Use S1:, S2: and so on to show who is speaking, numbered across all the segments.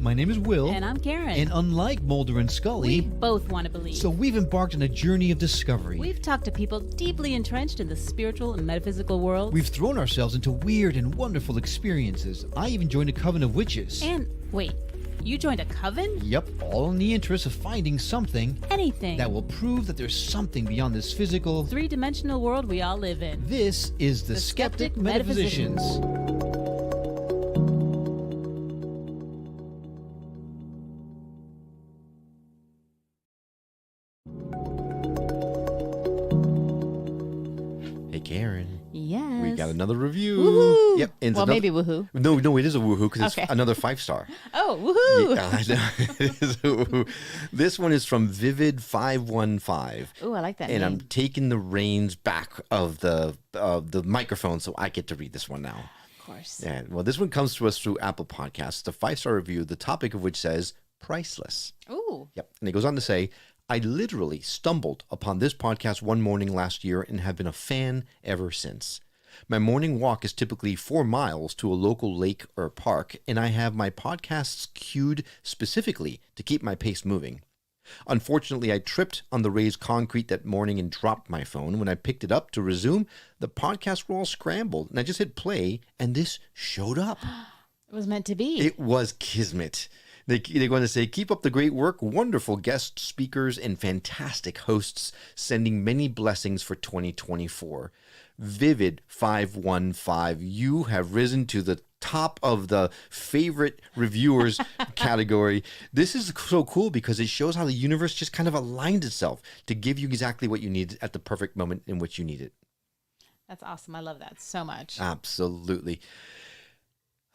S1: My name is Will.
S2: And I'm Karen.
S1: And unlike Mulder and Scully,
S2: we both want to believe.
S1: So we've embarked on a journey of discovery.
S2: We've talked to people deeply entrenched in the spiritual and metaphysical world.
S1: We've thrown ourselves into weird and wonderful experiences. I even joined a coven of witches.
S2: And wait, you joined a coven?
S1: Yep, all in the interest of finding something.
S2: Anything.
S1: That will prove that there's something beyond this physical,
S2: three-dimensional world we all live in.
S1: This is the Skeptic Metaphysicians. Hey, Karen.
S2: Yes.
S1: We got another review.
S2: Woohoo!
S1: Yep. And
S2: Well, maybe woohoo.
S1: No, it is a woohoo because it's another 5-star.
S2: Oh, woohoo!
S1: Yeah, I know. It is a woohoo. This one is from Vivid515.
S2: Ooh, I like that
S1: And
S2: name.
S1: I'm taking the reins back of the microphone so I get to read this one now.
S2: Of course.
S1: Yeah. Well, this one comes to us through Apple Podcasts. It's a 5-star review, the topic of which says priceless.
S2: Ooh.
S1: Yep. And it goes on to say, I literally stumbled upon this podcast one morning last year and have been a fan ever since. My morning walk is typically 4 miles to a local lake or park, and I have my podcasts queued specifically to keep my pace moving. Unfortunately, I tripped on the raised concrete that morning and dropped my phone. When I picked it up to resume, the podcasts were all scrambled, and I just hit play, and this showed up.
S2: It was meant to be.
S1: It was kismet. They're going to say, keep up the great work, wonderful guest speakers, and fantastic hosts, sending many blessings for 2024. Vivid515, you have risen to the top of the favorite reviewers category. This is so cool because it shows how the universe just kind of aligned itself to give you exactly what you need at the perfect moment in which you need it.
S2: That's awesome. I love that so much.
S1: Absolutely.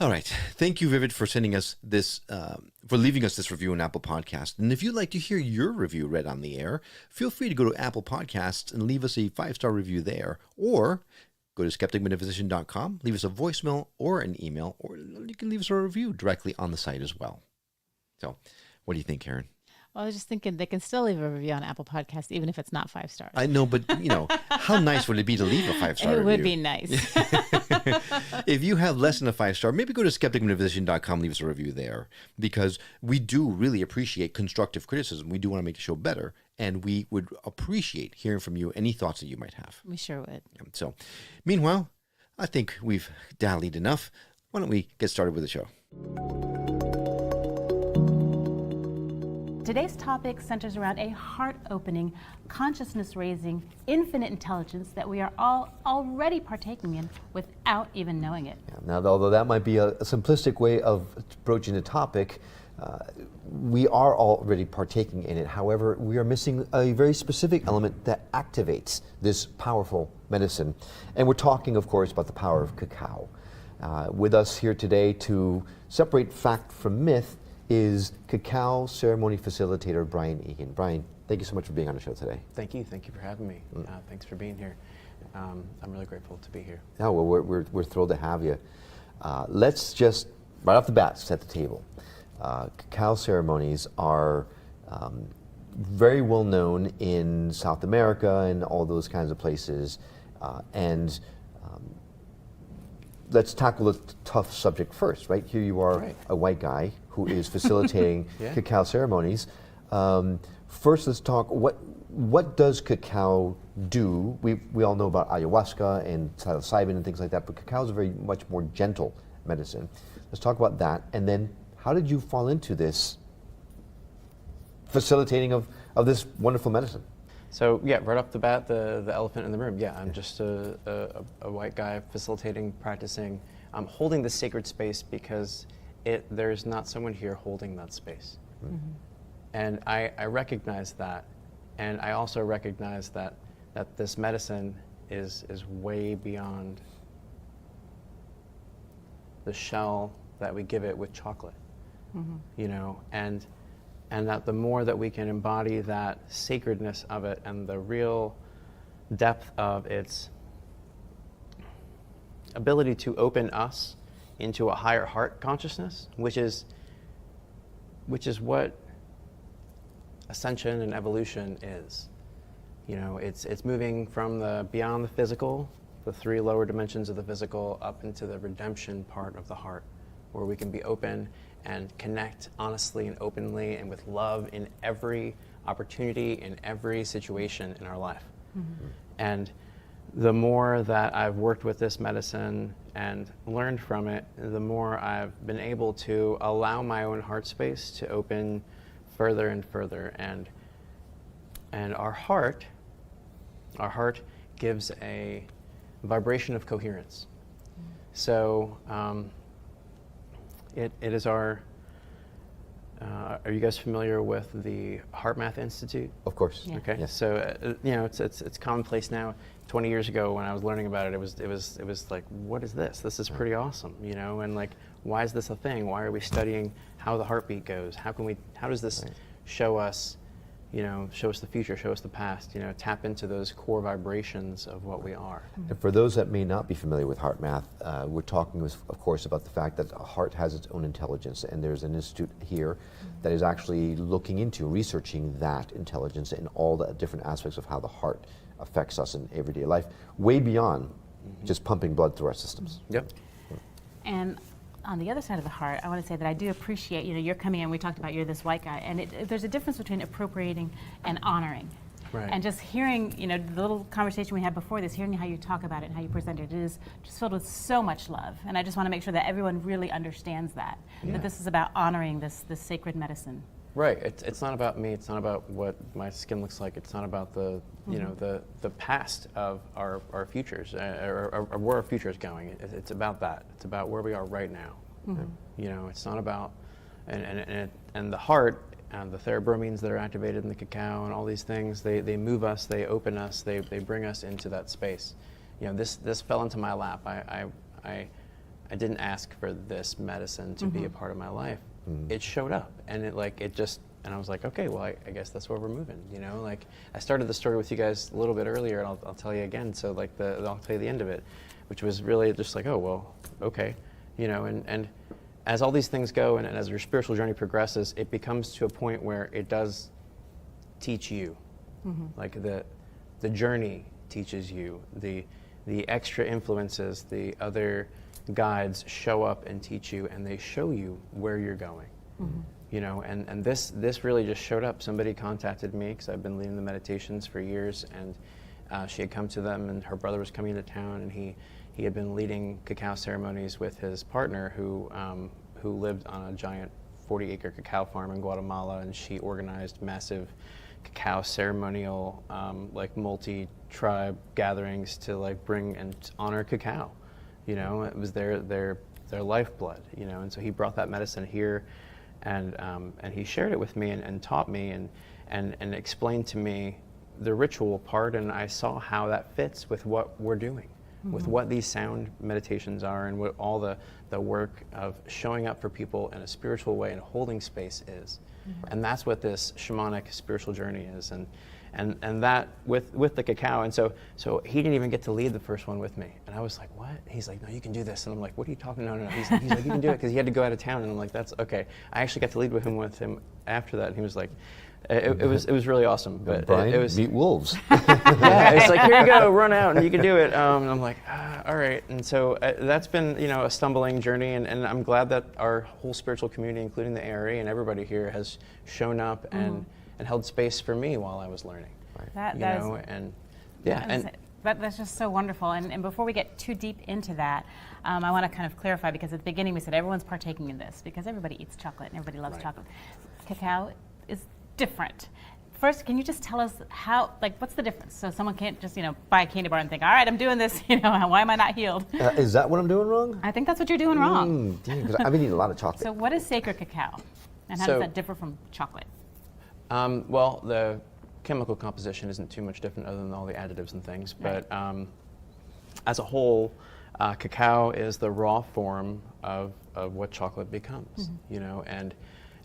S1: All right. Thank you, Vivid, for sending us this, for leaving us this review on Apple Podcasts. And if you'd like to hear your review read on the air, feel free to go to Apple Podcasts and leave us a 5-star review there. Or go to skepticmetaphysician.com, leave us a voicemail or an email, or you can leave us a review directly on the site as well. So what do you think, Karen?
S2: Well, I was just thinking they can still leave a review on Apple Podcast, even if it's not 5 stars.
S1: I know, but, how nice would it be to leave a 5-star review?
S2: It would be nice.
S1: If you have less than a 5-star, maybe go to skepticmetaphysician.com, leave us a review there, because we do really appreciate constructive criticism. We do want to make the show better, and we would appreciate hearing from you any thoughts that you might have.
S2: We sure would.
S1: So, meanwhile, I think we've dallied enough. Why don't we get started with the show?
S2: Today's topic centers around a heart-opening, consciousness-raising, infinite intelligence that we are all already partaking in without even knowing it.
S1: Yeah, now, although that might be a simplistic way of approaching the topic, we are already partaking in it. However, we are missing a very specific element that activates this powerful medicine. And we're talking, of course, about the power of cacao. With us here today to separate fact from myth is Cacao ceremony facilitator Brien Egan. Brien, thank you so much for being on the show today.
S3: Thank you for having me. Thanks for being here. I'm really grateful to be here.
S1: Yeah, well, we're thrilled to have you. Let's just, right off the bat, set the table. Cacao ceremonies are very well known in South America and all those kinds of places. Let's tackle the tough subject first, right? Here you are, a white guy who is facilitating cacao ceremonies. First, let's talk, what does cacao do? We all know about ayahuasca and psilocybin and things like that, but cacao is a very much more gentle medicine. Let's talk about that, and then how did you fall into this facilitating of this wonderful medicine?
S3: So yeah, right off the bat, the elephant in the room. Yeah, I'm just a white guy facilitating, practicing. I'm holding the sacred space because there's not someone here holding that space. Mm-hmm. And I recognize that. And I also recognize that this medicine is way beyond the shell that we give it with chocolate. Mm-hmm. And that the more that we can embody that sacredness of it and the real depth of its ability to open us into a higher heart consciousness, which is what ascension and evolution is. It's moving from beyond the physical, the 3 lower dimensions of the physical, up into the redemption part of the heart, where we can be open and connect honestly and openly and with love in every opportunity, in every situation in our life. And the more that I've worked with this medicine and learned from it, the more I've been able to allow my own heart space to open further and further. And our heart gives a vibration of coherence. So it is our, are you guys familiar with the Heart Math Institute?
S1: Of course.
S2: Yeah.
S3: Okay,
S1: Yes.
S3: so it's commonplace now. 20 years ago, when I was learning about it, it was like, what is this? This is pretty awesome, and like, why is this a thing? Why are we studying how the heartbeat goes? How does this show us, show us the future, show us the past? Tap into those core vibrations of what we are.
S1: And for those that may not be familiar with heart math, we're talking, of course, about the fact that a heart has its own intelligence, and there's an institute here that is actually looking into researching that intelligence and all the different aspects of how the heart affects us in everyday life, way beyond just pumping blood through our systems.
S3: Yep.
S2: And on the other side of the heart, I want to say that I do appreciate, you're coming in, we talked about you're this white guy, and there's a difference between appropriating and honoring.
S3: Right.
S2: And just hearing, the little conversation we had before this, hearing how you talk about it and how you present it, it is just filled with so much love. And I just want to make sure that everyone really understands that this is about honoring this sacred medicine.
S3: Right. It's not about me. It's not about what my skin looks like. It's not about the the past of our futures or where our future is going. It's about that. It's about where we are right now. It's not about and the heart and the theobromines that are activated in the cacao and all these things. They move us. They open us. They bring us into that space. This fell into my lap. I didn't ask for this medicine to be a part of my life. It showed up, and and I was like, okay, well, I guess that's where we're moving. Like, I started the story with you guys a little bit earlier, and I'll tell you again. So like I'll tell you the end of it, which was really just like, oh well, okay, and as all these things go, and as your spiritual journey progresses, it becomes to a point where it does teach you, like the journey teaches you, the extra influences, the other guides show up and teach you, and they show you where you're going. And this really just showed up. Somebody contacted me because I've been leading the meditations for years, and she had come to them, and her brother was coming into town, and he had been leading cacao ceremonies with his partner who lived on a giant 40-acre cacao farm in Guatemala, and she organized massive cacao ceremonial like multi-tribe gatherings to like bring and honor cacao. It was their lifeblood, and so he brought that medicine here, and he shared it with me and taught me and explained to me the ritual part, and I saw how that fits with what we're doing, with what these sound meditations are, and what all the work of showing up for people in a spiritual way and holding space is. And that's what this shamanic spiritual journey is, and that with the cacao. And so he didn't even get to lead the first one with me, and I was like, what? He's like, no, you can do this. And I'm like, what are you talking? No. He's like, you can do it, because he had to go out of town. And I'm like, that's okay. I actually got to lead with him after that, and he was like, it was really awesome. But
S1: Brien,
S3: it was
S1: meet wolves.
S3: yeah, it's like, here you go, run out and you can do it. And I'm like, all right. And so that's been a stumbling journey, and I'm glad that our whole spiritual community, including the ARA and everybody here, has shown up and held space for me while I was learning.
S2: That's just so wonderful. And before we get too deep into that, I want to kind of clarify, because at the beginning we said everyone's partaking in this because everybody eats chocolate and everybody loves chocolate. Cacao is different. First, can you just tell us what's the difference? So someone can't just, buy a candy bar and think, all right, I'm doing this, why am I not healed?
S1: Is that what I'm doing wrong?
S2: I think that's what you're doing wrong.
S1: Dang, 'cause I've been eating a lot of chocolate.
S2: So what is sacred cacao? And how does that differ from chocolate?
S3: Well, the chemical composition isn't too much different other than all the additives and things. But as a whole, cacao is the raw form of what chocolate becomes,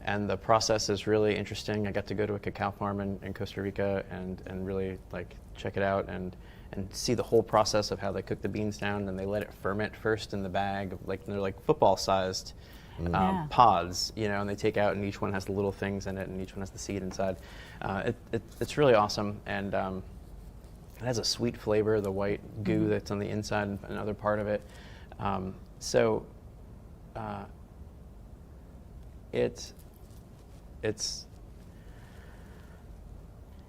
S3: and the process is really interesting. I got to go to a cacao farm in Costa Rica and really check it out and see the whole process of how they cook the beans down, and they let it ferment first in the bag, they're like football-sized pods, and they take out, and each one has the little things in it, and each one has the seed inside. It's really awesome, and it has a sweet flavor, the white goo that's on the inside and another part of it. it's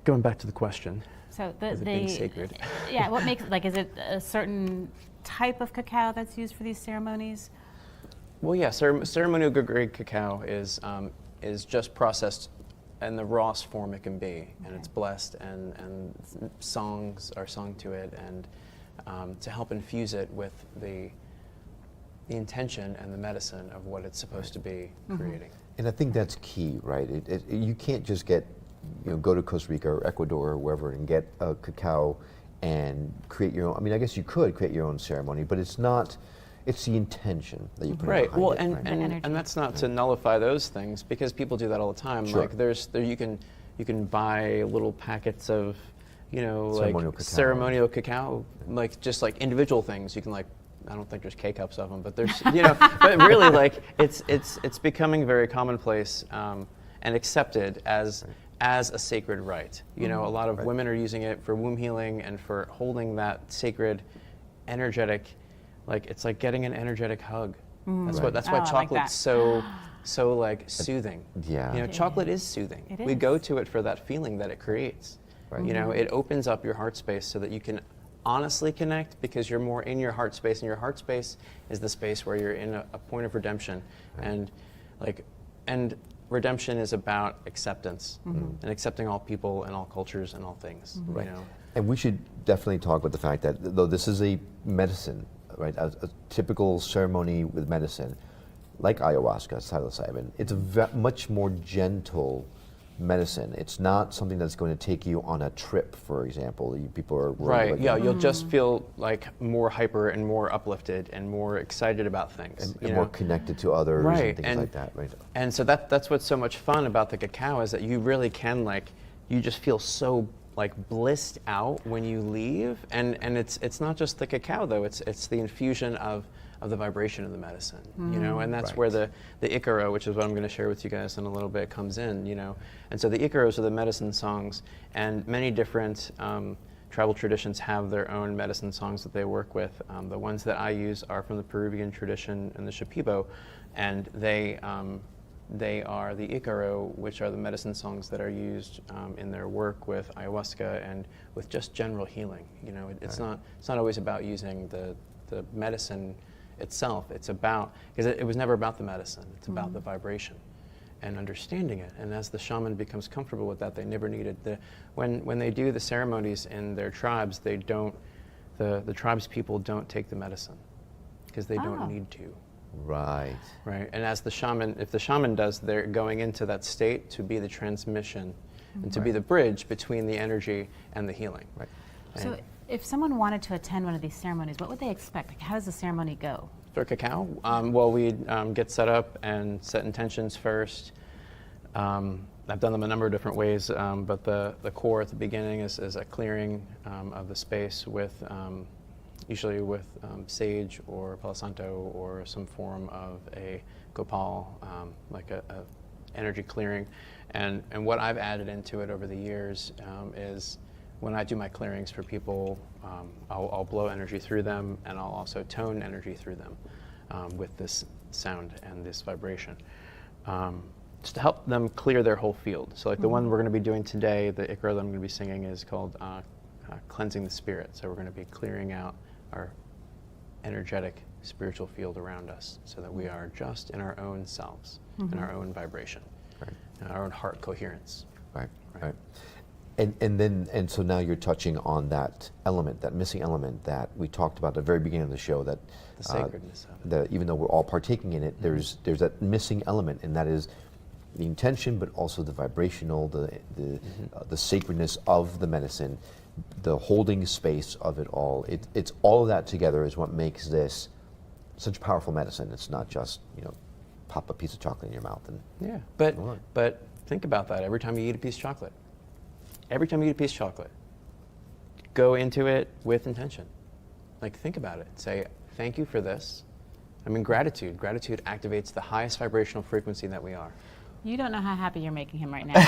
S3: going back to the question.
S2: So
S3: Is it being sacred?
S2: Yeah, what makes, like, is it a certain type of cacao that's used for these ceremonies?
S3: Well, yeah, ceremonial-grade cacao is just processed in the rawest form it can be, and it's blessed, and songs are sung to it, and to help infuse it with the intention and the medicine of what it's supposed to be creating.
S1: And I think that's key, right? You can't just go to Costa Rica or Ecuador or wherever and get a cacao and create your own. I mean, I guess you could create your own ceremony, but it's not. It's the intention that you put
S3: right.
S1: behind
S3: Well,
S1: it.
S3: And that's not to nullify those things, because people do that all the time.
S1: Sure.
S3: Like you can buy little packets of, ceremonial cacao, like just like individual things. You can like, I don't think there's K-cups of them, but there's, but really, like it's becoming very commonplace and accepted as a sacred rite. A lot of women are using it for womb healing and for holding that sacred, energetic, like it's like getting an energetic hug. That's why chocolate's so like soothing.
S1: Yeah.
S3: Chocolate is soothing.
S2: It
S3: We
S2: is.
S3: go to it for that feeling that it creates.
S1: Right.
S3: It opens up your heart space so that you can honestly connect, because you're more in your heart space, and your heart space is the space where you're in a point of redemption. And redemption is about acceptance and accepting all people and all cultures and all things.
S1: Right. And we should definitely talk about the fact that though this is a medicine, right, a typical ceremony with medicine, like ayahuasca, psilocybin, it's a much more gentle medicine. It's not something that's going to take you on a trip, for example. People are worried
S3: right.
S1: about
S3: Yeah, you'll just feel like more hyper and more uplifted and more excited about things,
S1: and more connected to others,
S3: right.
S1: and things like that. Right.
S3: And so that's what's so much fun about the cacao, is that you really can, like, you just feel so like blissed out when you leave, and it's not just the cacao though, it's the infusion of the vibration of the medicine, and that's where the ichiro, which is what I'm going to share with you guys in a little bit, comes in, and so the ichiros are the medicine songs, and many different tribal traditions have their own medicine songs that they work with. The ones that I use are from the Peruvian tradition and the Shipibo, and they are the ichiro, which are the medicine songs that are used in their work with ayahuasca and with just general healing. It's not always about using the medicine itself. It's about, because it was never about the medicine. It's about the vibration and understanding it. And as the shaman becomes comfortable with that, they never needed when they do the ceremonies in their tribes, they don't. The tribes people don't take the medicine because they don't need to.
S1: Right.
S3: Right. And as if the shaman does, they're going into that state to be the transmission and to be the bridge between the energy and the healing.
S1: Right.
S2: So if someone wanted to attend one of these ceremonies, what would they expect? Like, how does the ceremony go?
S3: For cacao, well, we'd get set up and set intentions first. I've done them a number of different ways, but the core at the beginning is a clearing of the space with usually with sage or Palo Santo or some form of a copal, like a energy clearing. And what I've added into it over the years is when I do my clearings for people, I'll blow energy through them, and I'll also tone energy through them with this sound and this vibration. Just to help them clear their whole field. So like the one we're going to be doing today, the ichiro that I'm going to be singing is called Cleansing the Spirit. So we're going to be clearing out our energetic spiritual field around us so that we are just in our own selves, in our own vibration, in our own heart coherence.
S1: Right. And so now you're touching on that element, that missing element that we talked about at the very beginning of the show, that
S3: the sacredness of it.
S1: That even though we're all partaking in it, there's that missing element, and that is the intention, but also the vibrational, the sacredness of the medicine, the holding space of it all. It's all of that together is what makes this such powerful medicine. It's not just pop a piece of chocolate in your mouth and
S3: but think about that. Every time you eat a piece of chocolate, go into it with intention. Like, think about it. Say, thank you for this. I mean, gratitude. Gratitude activates the highest vibrational frequency that we are.
S2: You don't know how happy you're making him right now.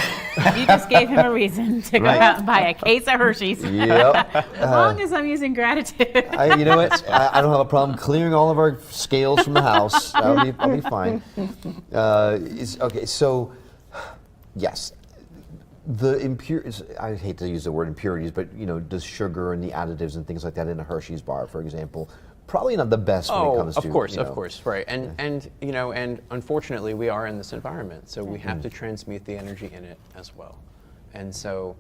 S2: You just gave him a reason to go out and buy a case of Hershey's.
S4: Yep.
S2: As long as I'm using gratitude.
S4: You know what? I don't have a problem clearing all of our scales from the house. I'll be fine. Okay, so yes, the impurities. I hate to use the word impurities, but does sugar and the additives and things like that in a Hershey's bar, for example, probably not the best when it comes to.
S3: Of course, right. And unfortunately, we are in this environment, so we have to transmute the energy in it as well. And so,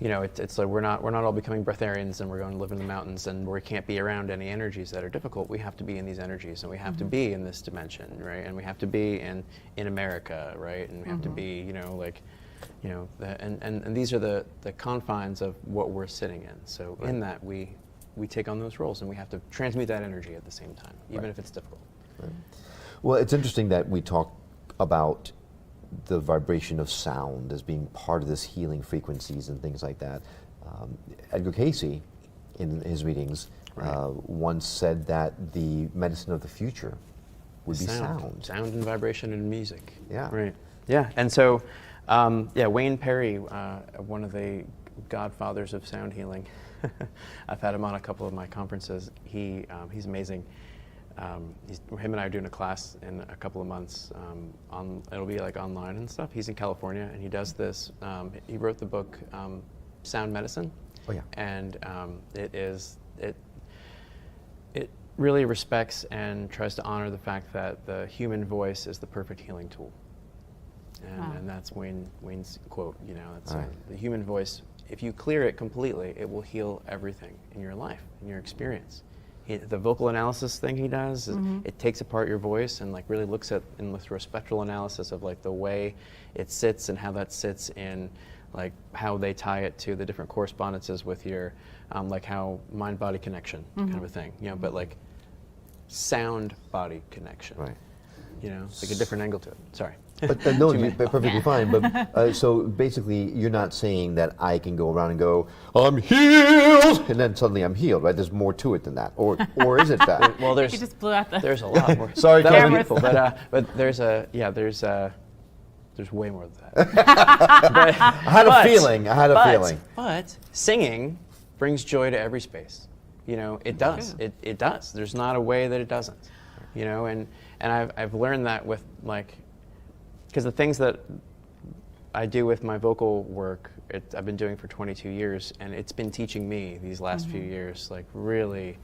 S3: it's like we're not all becoming breatharians and we're going to live in the mountains and we can't be around any energies that are difficult. We have to be in these energies, and we have to be in this dimension, right? And we have to be in America, right? And we have to be, and these are the confines of what we're sitting in. So in that we take on those roles, and we have to transmute that energy at the same time, even if it's difficult.
S4: Right. Well, it's interesting that we talk about the vibration of sound as being part of this healing frequencies and things like that. Edgar Cayce, in his readings, once said that the medicine of the future would be sound.
S3: Sound and vibration and music.
S4: Yeah.
S3: Right. Yeah. And so, Wayne Perry, one of the godfathers of sound healing, I've had him on a couple of my conferences. He's amazing. Him and I are doing a class in a couple of months. It'll be like online and stuff. He's in California, and he does this. He wrote the book Sound Medicine.
S4: Oh yeah.
S3: And it really respects and tries to honor the fact that the human voice is the perfect healing tool. And that's Wayne's quote. That's the human voice. If you clear it completely, it will heal everything in your life, in your experience. The vocal analysis thing he does, is it takes apart your voice and really looks at and through a spectral analysis of the way it sits and how that sits in how they tie it to the different correspondences with your how mind-body connection kind of a thing. But sound-body connection.
S4: Right.
S3: Like a different angle to it. Sorry.
S4: But no, you're perfectly fine. But so basically, you're not saying that I can go around and go, I'm healed, and then suddenly I'm healed, right? There's more to it than that, or is it that?
S3: Well,
S2: You just blew out
S3: there's a lot more.
S4: Sorry,
S3: that was
S4: Kevin.
S3: beautiful, but there's way more than that.
S4: I had a feeling.
S3: But singing brings joy to every space. It does. It does. There's not a way that it doesn't. And I've learned that with because the things that I do with my vocal work, I've been doing for 22 years, and it's been teaching me these last few years, really,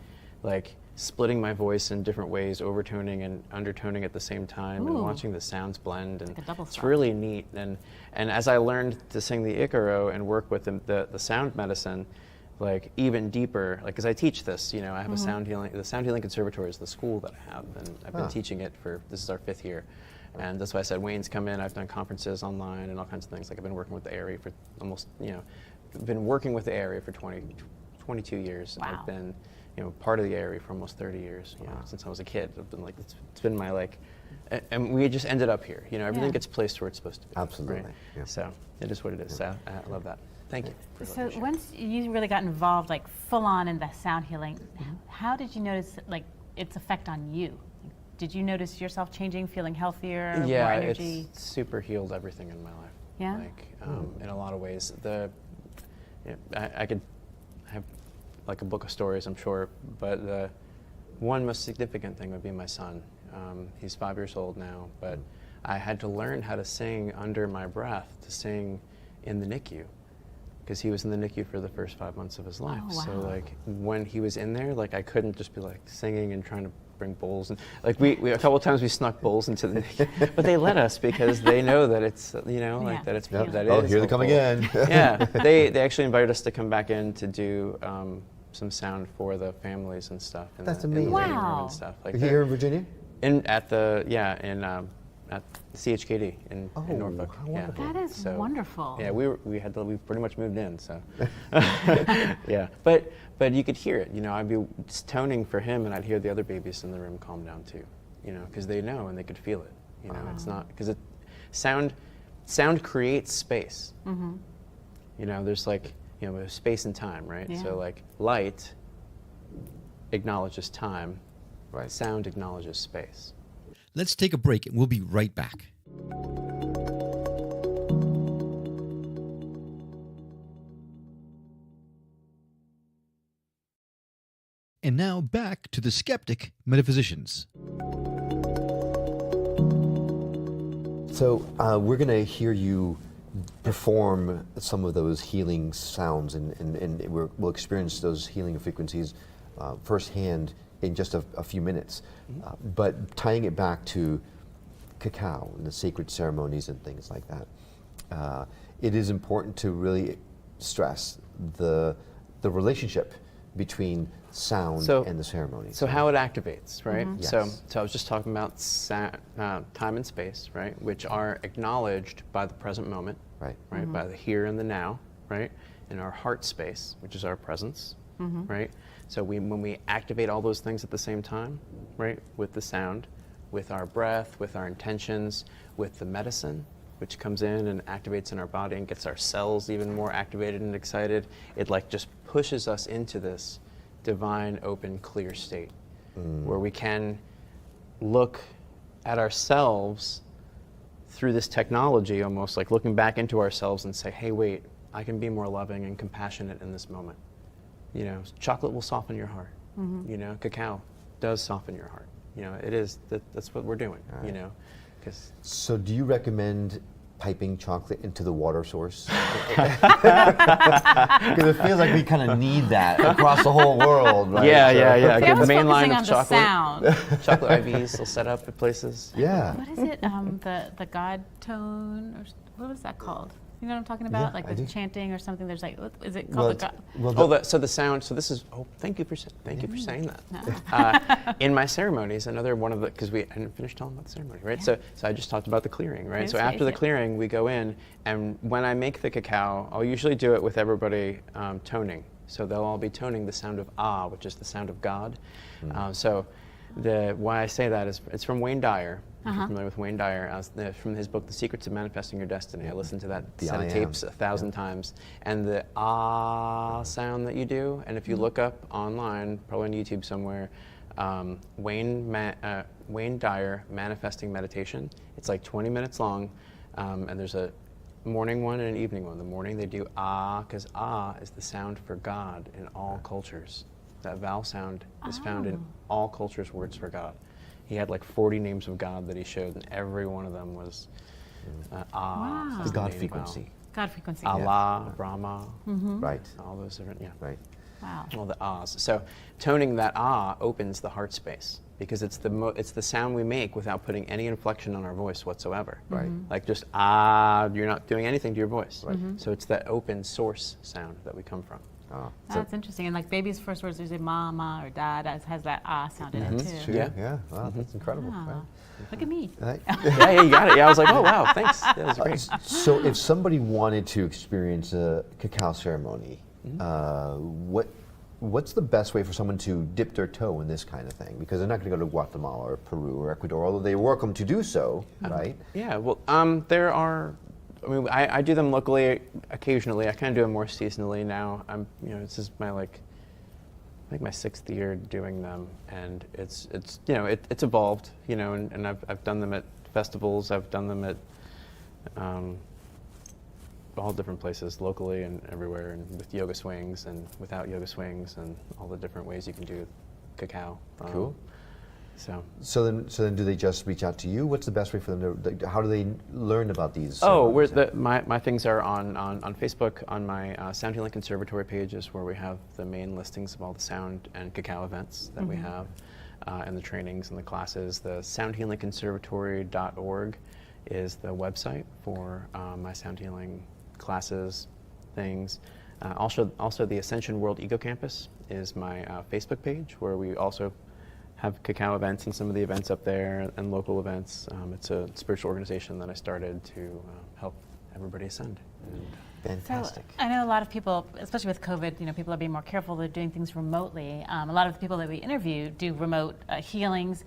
S3: splitting my voice in different ways, overtoning and undertoning at the same time, and watching the sounds blend, and it's really neat. And as I learned to sing the Icaro and work with the sound medicine, even deeper, because I teach this, I have a sound healing. The Sound Healing Conservatory is the school that I have, and I've been teaching it this is our 5th year. And that's why I said Wayne's come in. I've done conferences online and all kinds of things. I've been working with the area for almost, been working with the area for 22 years.
S2: Wow.
S3: I've been, part of the area for almost 30 years, since I was a kid. I've been it's been my and we just ended up here. Everything gets placed where it's supposed to be.
S4: Absolutely.
S3: Right?
S4: Yeah.
S3: So it is what it is. So I love that. Thank you.
S2: So once you really got involved, full on in the sound healing, how did you notice its effect on you? Did you notice yourself changing, feeling healthier, more energy?
S3: It's super healed everything in my life.
S2: Yeah.
S3: In a lot of ways. I could have a book of stories, I'm sure, but the one most significant thing would be my son. He's 5 years old now, but I had to learn how to sing under my breath, to sing in the NICU, because he was in the NICU for the first 5 months of his life.
S2: Oh, wow.
S3: So when he was in there, I couldn't just be singing and trying to bring bowls, and we a couple of times we snuck bowls into the NICU, but they let us because they know that it's that it's that
S4: Oh,
S3: is
S4: here they come
S3: helpful.
S4: again.
S3: Yeah, they actually invited us to come back in to do some sound for the families and stuff.
S4: That's
S3: in the
S4: amazing.
S3: waiting room
S2: Wow.
S3: and stuff
S4: Here in Virginia?
S3: At CHKD in Norfolk.
S4: How wonderful.
S2: That is wonderful.
S3: Yeah, we pretty much moved in, so yeah. But you could hear it. I'd be just toning for him, and I'd hear the other babies in the room calm down too. Because they know and they could feel it. It's not because sound creates space. There's space and time, right?
S2: Yeah.
S3: So light acknowledges time.
S4: Right.
S3: Sound acknowledges space.
S1: Let's take a break and we'll be right back.
S5: And now back to the Skeptic Metaphysicians.
S4: So we're going to hear you perform some of those healing sounds, and we'll experience those healing frequencies firsthand in just a few minutes. But tying it back to cacao and the sacred ceremonies and things like that, it is important to really stress the relationship between sound and the ceremonies.
S3: So how it activates, right?
S2: Mm-hmm.
S3: So
S4: Yes.
S3: I was just talking about time and space, right? Which are acknowledged by the present moment,
S4: Right.
S3: right? By the here and the now, right? In our heart space, which is our presence, right? So when we activate all those things at the same time, right? With the sound, with our breath, with our intentions, with the medicine, which comes in and activates in our body and gets our cells even more activated and excited, it like just pushes us into this divine, open, clear state where we can look at ourselves through this technology, almost like looking back into ourselves and say, hey, wait, I can be more loving and compassionate in this moment. You know, chocolate will soften your heart. You know, cacao does soften your heart. You know, it is, that's what we're doing, you know.
S4: So do you recommend piping chocolate into the water source? Because it feels like we kind of need that across the whole world, right?
S3: Yeah.
S2: See, I was
S3: main
S2: focusing
S3: line
S2: on
S3: of
S2: the
S3: chocolate.
S2: sound.
S3: Chocolate IVs will set up at places.
S4: Yeah.
S2: What is it? The God tone, or what was that called? You know what I'm talking about?
S4: Yeah,
S2: like
S4: I
S2: with
S4: do.
S2: chanting or something. There's like, what is it
S4: Well,
S2: called?
S3: So the sound. So this is. Oh, thank you for saying that. In my ceremonies, another one of the, because I didn't finish telling about the ceremony, right?
S2: Yeah.
S3: So I just talked about the clearing, right?
S2: Please,
S3: So after the
S2: please.
S3: clearing, we go in, and when I make the cacao, I'll usually do it with everybody toning. So they'll all be toning the sound of ah, which is the sound of God. So why I say that is it's from Wayne Dyer. If you're familiar with Wayne Dyer, from his book, The Secrets of Manifesting Your Destiny. I listened to that set
S4: I
S3: of
S4: am.
S3: tapes 1,000 times. And the ah sound that you do, and if you look up online, probably on YouTube somewhere, Wayne Dyer Manifesting Meditation. It's like 20 minutes long, and there's a morning one and an evening one. The morning they do ah, because ah is the sound for God in all cultures. That vowel sound is found in all cultures' words for God. He had like 40 names of God that he showed, and every one of them was ah.
S2: Wow.
S3: as
S4: The God
S3: main
S4: frequency.
S3: vowel.
S2: God frequency.
S3: Allah, Brahma,
S4: Right.
S3: all those different,
S4: Right.
S2: Wow.
S3: all the ahs. So toning that ah opens the heart space because it's the sound we make without putting any inflection on our voice whatsoever.
S4: Right.
S3: Like just ah, you're not doing anything to your voice. Right. So it's that open source sound that we come from.
S2: That's interesting. And like baby's first words, usually mama or dada has that ah sound in it too.
S4: True.
S3: Yeah.
S4: Yeah. Wow, that's incredible.
S2: Wow. Look at me.
S4: Right.
S3: Yeah, you got it. Yeah, I was like, oh wow, thanks. That was great.
S4: So if somebody wanted to experience a cacao ceremony, what's the best way for someone to dip their toe in this kind of thing? Because they're not going to go to Guatemala or Peru or Ecuador, although they're welcome to do so, right?
S3: Yeah, well, there are. I mean, I do them locally occasionally. I kind of do them more seasonally now. This is my I think my 6th year doing them, and it's evolved, and I've done them at festivals. I've done them at all different places, locally and everywhere, and with yoga swings and without yoga swings, and all the different ways you can do cacao.
S4: Cool.
S3: So
S4: then, do they just reach out to you? What's the best way for them to? How do they learn about these?
S3: My things are on Facebook on my Sound Healing Conservatory pages, where we have the main listings of all the sound and cacao events that we have, and the trainings and the classes. The soundhealingconservatory.org is the website for my sound healing classes, things. Also, the Ascension World Ego Campus is my Facebook page, where we also have cacao events and some of the events up there and local events. It's a spiritual organization that I started to help everybody ascend.
S4: Fantastic.
S2: So I know a lot of people, especially with COVID, people are being more careful. They're doing things remotely. A lot of the people that we interview do remote healings.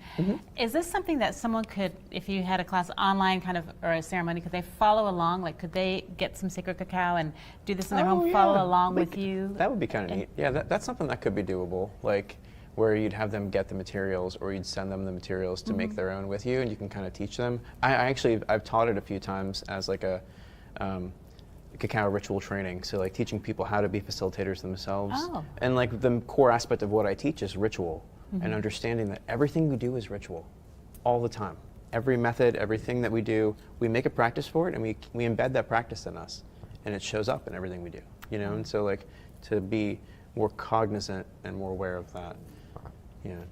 S2: Is this something that someone could, if you had a class online kind of, or a ceremony, could they follow along? Like, could they get some sacred cacao and do this in their home, follow along with you?
S3: That would be kind of neat. Yeah, that's something that could be doable. Like, where you'd have them get the materials, or you'd send them the materials to make their own with you, and you can kind of teach them. I've taught it a few times as like a, Cacao ritual training, so like teaching people how to be facilitators themselves.
S2: Oh.
S3: And like the core aspect of what I teach is ritual, and understanding that everything we do is ritual, all the time. Every method, everything that we do, we make a practice for it, and we embed that practice in us, and it shows up in everything we do. You know, and so like to be more cognizant and more aware of that. You know,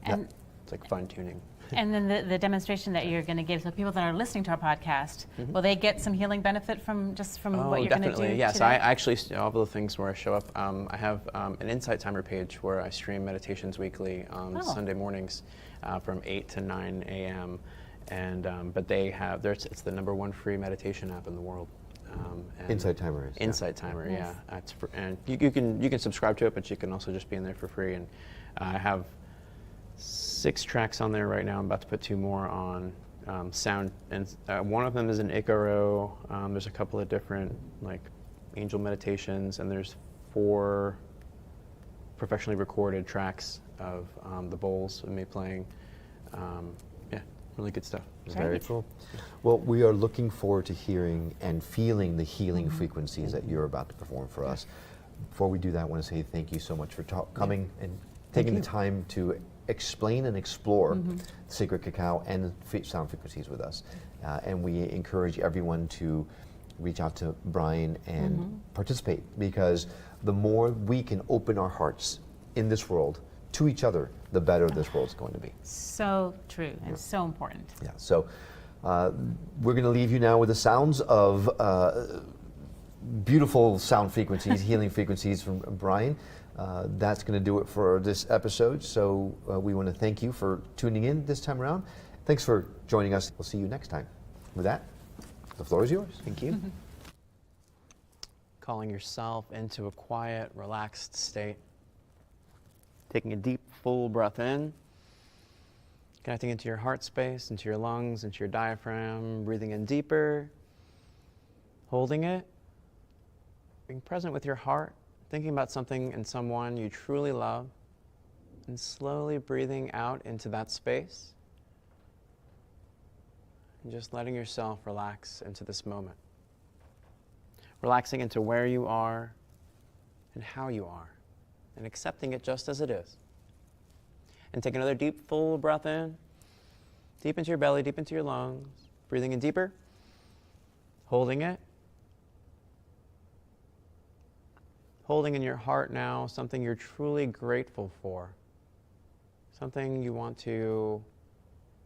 S2: And
S3: it's like fine tuning.
S2: And then the demonstration that you're going to give, so people that are listening to our podcast, will they get some healing benefit from what you're going to do
S3: definitely. Yes,
S2: today?
S3: I actually, all the things where I show up, I have an Insight Timer page where I stream meditations weekly on Sunday mornings from 8 to 9 a.m. And but they have, it's the #1 free meditation app in the world.
S4: Insight Timer is.
S3: Insight Timer,
S2: Nice.
S3: yeah. And you can subscribe to it, but you can also just be in there for free. And I have 6 tracks on there right now. I'm about to put 2 more on sound, and one of them is an ichiro. There's a couple of different like angel meditations, and there's 4 professionally recorded tracks of the bowls of me playing. Yeah, really good stuff.
S4: Very cool. Well, we are looking forward to hearing and feeling the healing frequencies that you're about to perform for us. Before we do that, I want to say thank you so much for coming and taking the time to explain and explore sacred cacao and sound frequencies with us. And we encourage everyone to reach out to Brien and participate, because the more we can open our hearts in this world to each other, the better this world's going to be.
S2: So true and so important.
S4: Yeah, so we're going to leave you now with the sounds of beautiful sound frequencies, healing frequencies from Brien. That's going to do it for this episode. So we want to thank you for tuning in this time around. Thanks for joining us. We'll see you next time. With that, the floor is yours.
S3: Thank you. Calling yourself into a quiet, relaxed state. Taking a deep, full breath in. Connecting into your heart space, into your lungs, into your diaphragm. Breathing in deeper. Holding it. Being present with your heart. Thinking about something and someone you truly love. And slowly breathing out into that space. And just letting yourself relax into this moment. Relaxing into where you are and how you are, and accepting it just as it is. And take another deep, full breath in, deep into your belly, deep into your lungs, breathing in deeper, holding it. Holding in your heart now something you're truly grateful for, something you want to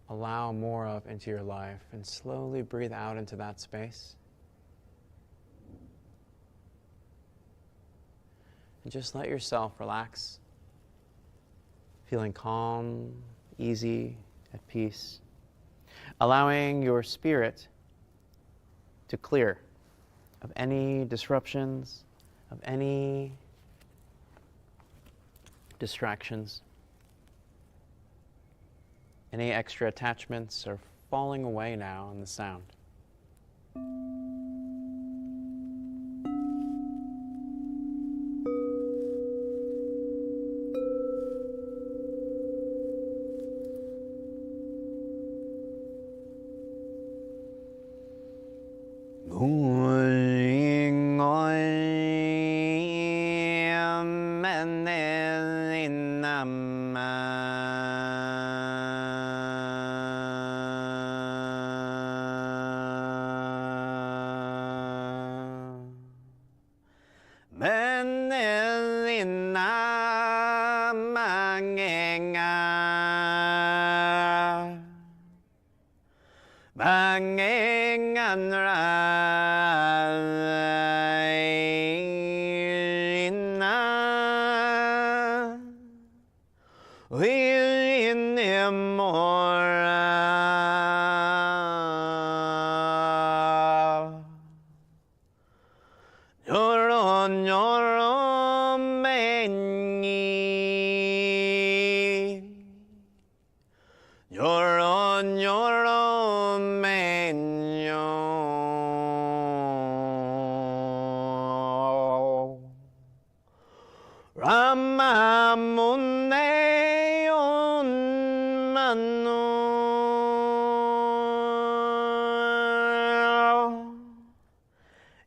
S3: allow more of into your life, and slowly breathe out into that space. And just let yourself relax, feeling calm, easy, at peace, allowing your spirit to clear of any disruptions, of any distractions. Any extra attachments are falling away now in the sound.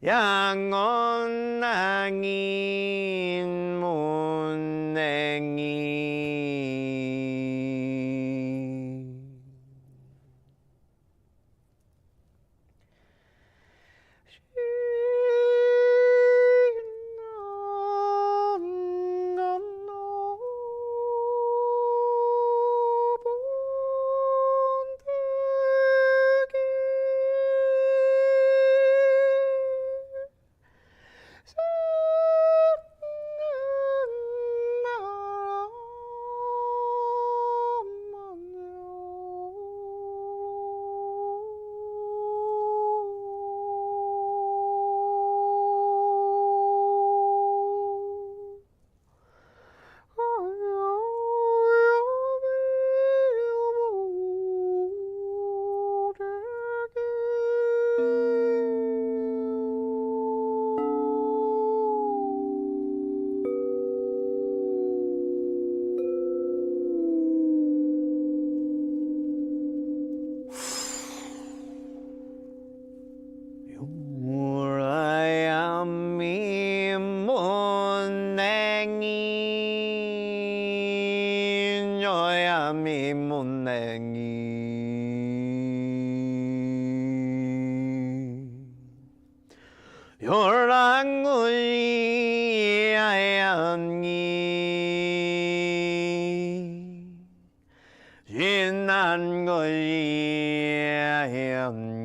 S3: 양언낭인 문냉이 요라야미 못냉이 요야미 못냉이 요랑의 아얀이 지난 거의 아얀이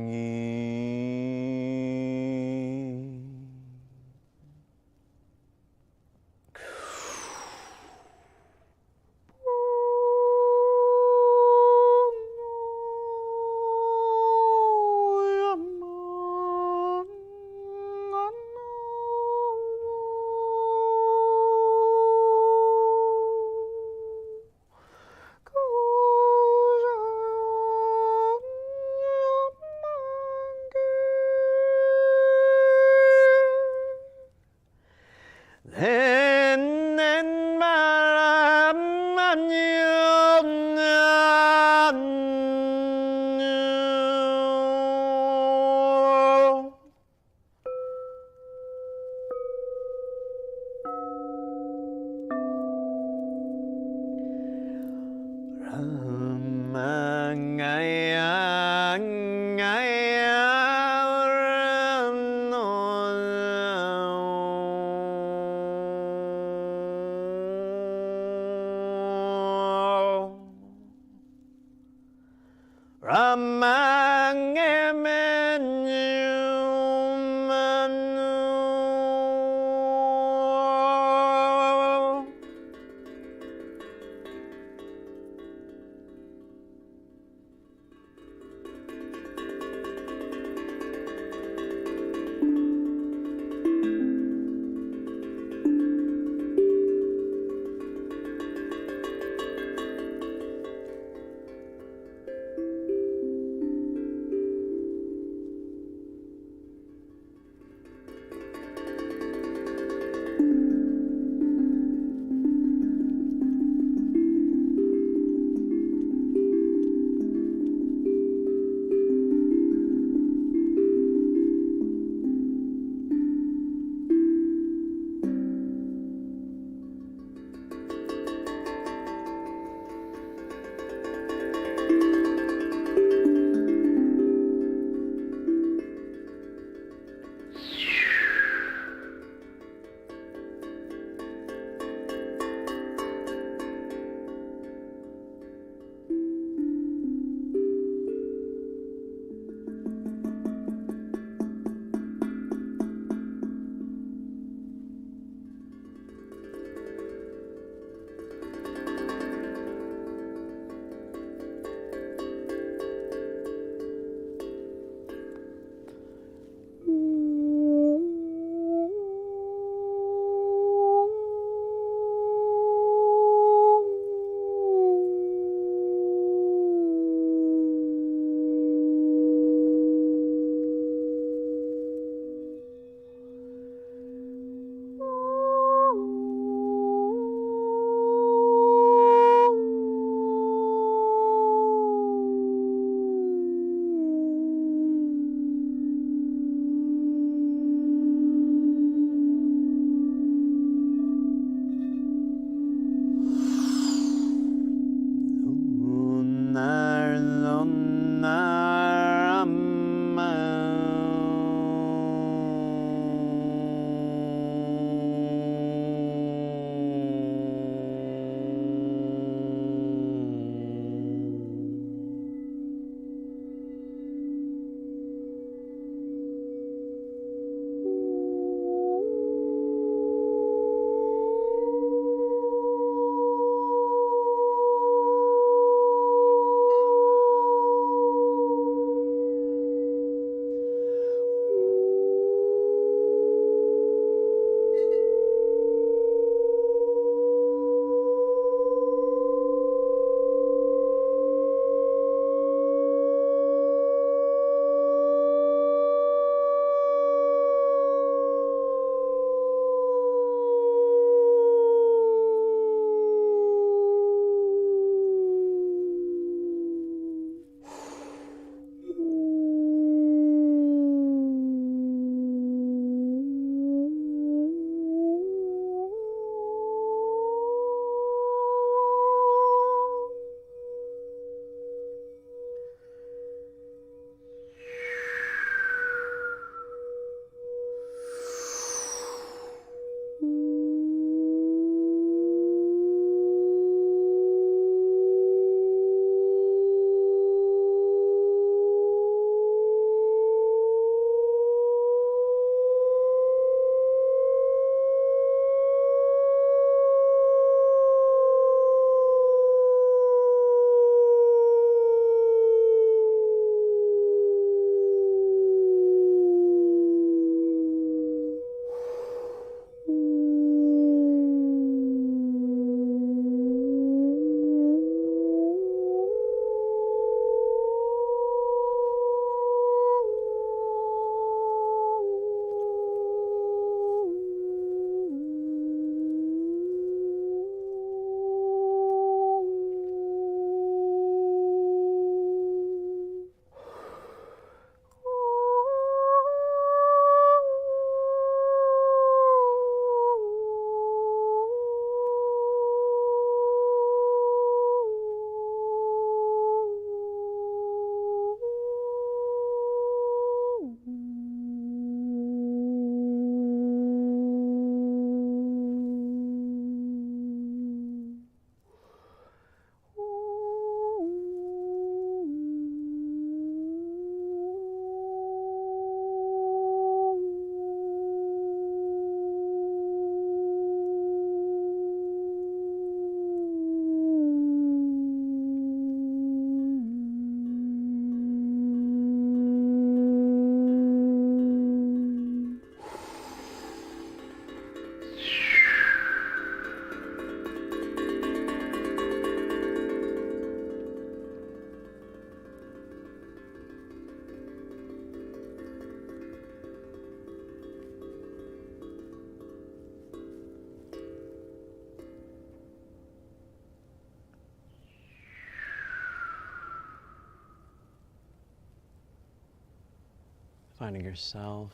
S3: Finding yourself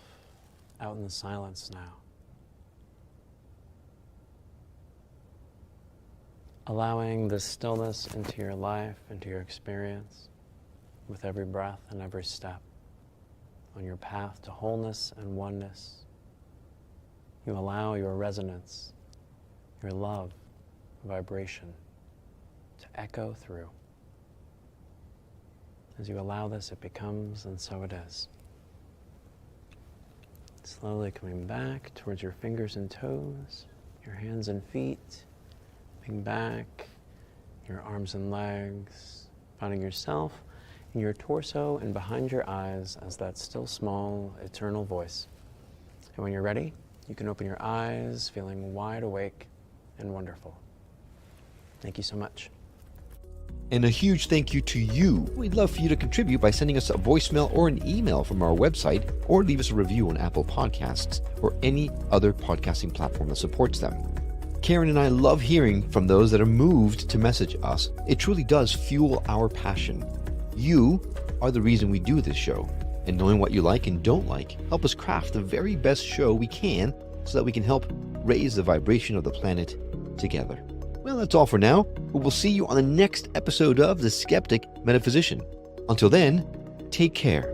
S3: out in the silence now. Allowing the stillness into your life, into your experience, with every breath and every step on your path to wholeness and oneness. You allow your resonance, your love, vibration to echo through. As you allow this, it becomes, and so it is. Slowly coming back towards your fingers and toes, your hands and feet, coming back, your arms and legs, finding yourself in your torso and behind your eyes as that still small, eternal voice. And when you're ready, you can open your eyes, feeling wide awake and wonderful. Thank you so much.
S1: And a huge thank you to you. We'd love for you to contribute by sending us a voicemail or an email from our website, or leave us a review on Apple Podcasts or any other podcasting platform that supports them. Karen and I love hearing from those that are moved to message us. It truly does fuel our passion. You are the reason we do this show, and knowing what you like and don't like help us craft the very best show we can so that we can help raise the vibration of the planet together. Well, that's all for now, but we'll see you on the next episode of The Skeptic Metaphysician. Until then, take care.